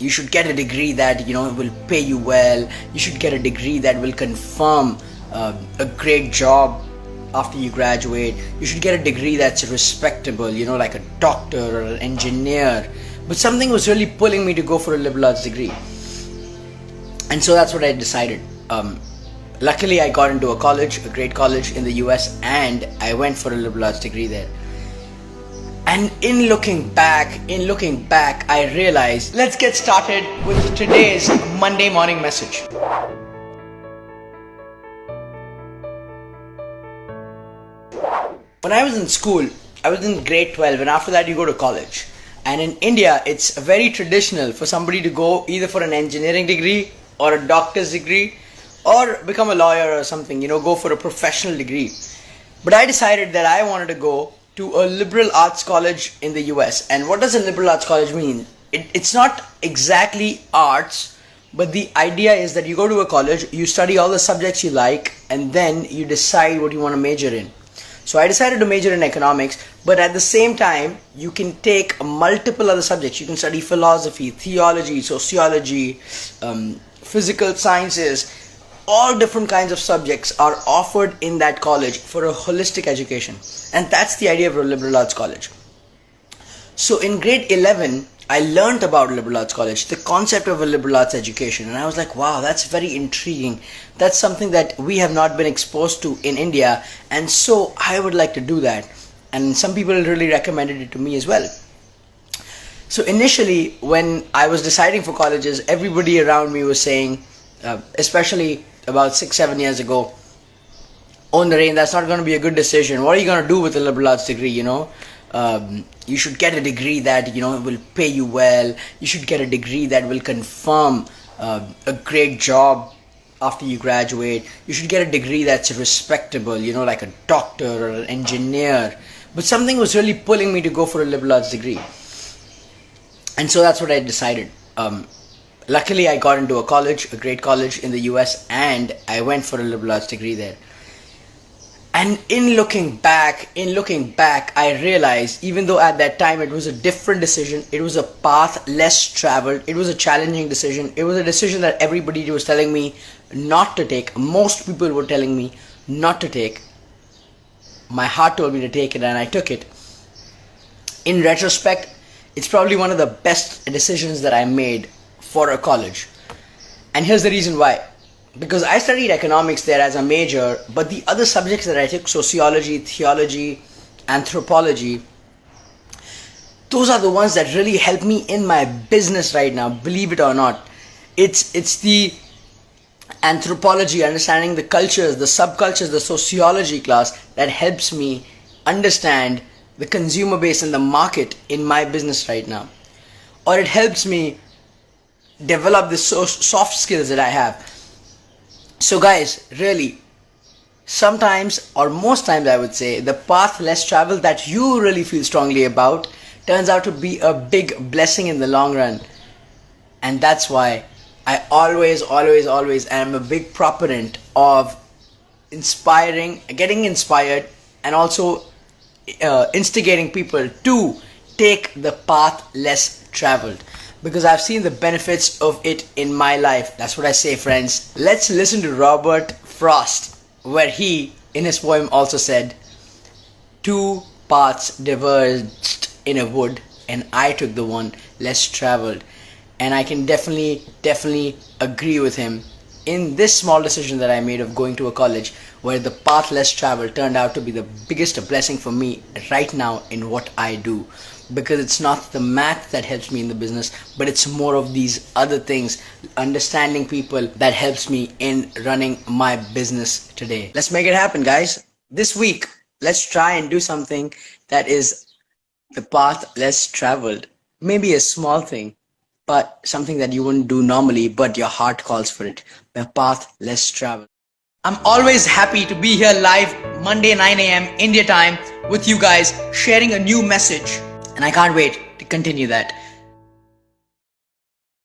you should get a degree that will pay you well. You should get a degree that will confirm a great job after you graduate. You should get a degree that's respectable, like a doctor or an engineer. But something was really pulling me to go for a liberal arts degree, and so that's what I decided. Luckily, I got into a college, a great college in the US, and I went for a liberal arts degree there. And in looking back, I realized, let's get started with today's Monday morning message. When I was in school, I was in grade 12, and after that you go to college. And in India, it's very traditional for somebody to go either for an engineering degree or a doctor's degree, or become a lawyer or something, go for a professional degree. But I decided that I wanted to go to a liberal arts college in the US. And what does a liberal arts college mean? It's not exactly arts, but the idea is that you go to a college, you study all the subjects you like, and then you decide what you want to major in. So I decided to major in economics, but at the same time, you can take multiple other subjects. You can study philosophy, theology, sociology, physical sciences. All different kinds of subjects are offered in that college for a holistic education. And that's the idea of a liberal arts college. So in grade 11, I learned about liberal arts college, the concept of a liberal arts education. And I was like, wow, that's very intriguing. That's something that we have not been exposed to in India. And so I would like to do that. And some people really recommended it to me as well. So initially, when I was deciding for colleges, everybody around me was saying, especially about 6-7 years ago, oh Naren, that's not going to be a good decision. What are you going to do with a liberal arts degree, You should get a degree that, will pay you well. You should get a degree that will confirm a great job after you graduate. You should get a degree that's respectable, like a doctor or an engineer. But something was really pulling me to go for a liberal arts degree. And so that's what I decided. Luckily, I got into a college, a great college in the US, and I went for a liberal arts degree there. And in looking back, I realized, even though at that time it was a different decision, it was a path less traveled, it was a challenging decision, it was a decision that everybody was telling me not to take, most people were telling me not to take. My heart told me to take it, and I took it. In retrospect, it's probably one of the best decisions that I made for a college. And here's the reason why. Because I studied economics there as a major, but the other subjects that I took, sociology, theology, anthropology, those are the ones that really help me in my business right now, believe it or not. It's the anthropology, understanding the cultures, the subcultures, the sociology class that helps me understand the consumer base and the market in my business right now. Or it helps me develop the soft skills that I have. So guys, really, sometimes or most times I would say the path less traveled that you really feel strongly about turns out to be a big blessing in the long run. And that's why I always am a big proponent of getting inspired, and also instigating people to take the path less traveled. Because I've seen the benefits of it in my life. That's what I say, friends. Let's listen to Robert Frost, where he, in his poem, also said, "Two paths diverged in a wood, and I took the one less traveled." And I can definitely agree with him in this small decision that I made of going to a college where the path less traveled turned out to be the biggest blessing for me right now in what I do. Because it's not the math that helps me in the business, but it's more of these other things, understanding people, that helps me in running my business today. Let's make it happen, guys. This week, let's try and do something that is the path less traveled. Maybe a small thing, but something that you wouldn't do normally, but your heart calls for it. The path less traveled. I'm always happy to be here live Monday 9 a.m. India time with you guys, sharing a new message. And I can't wait to continue that.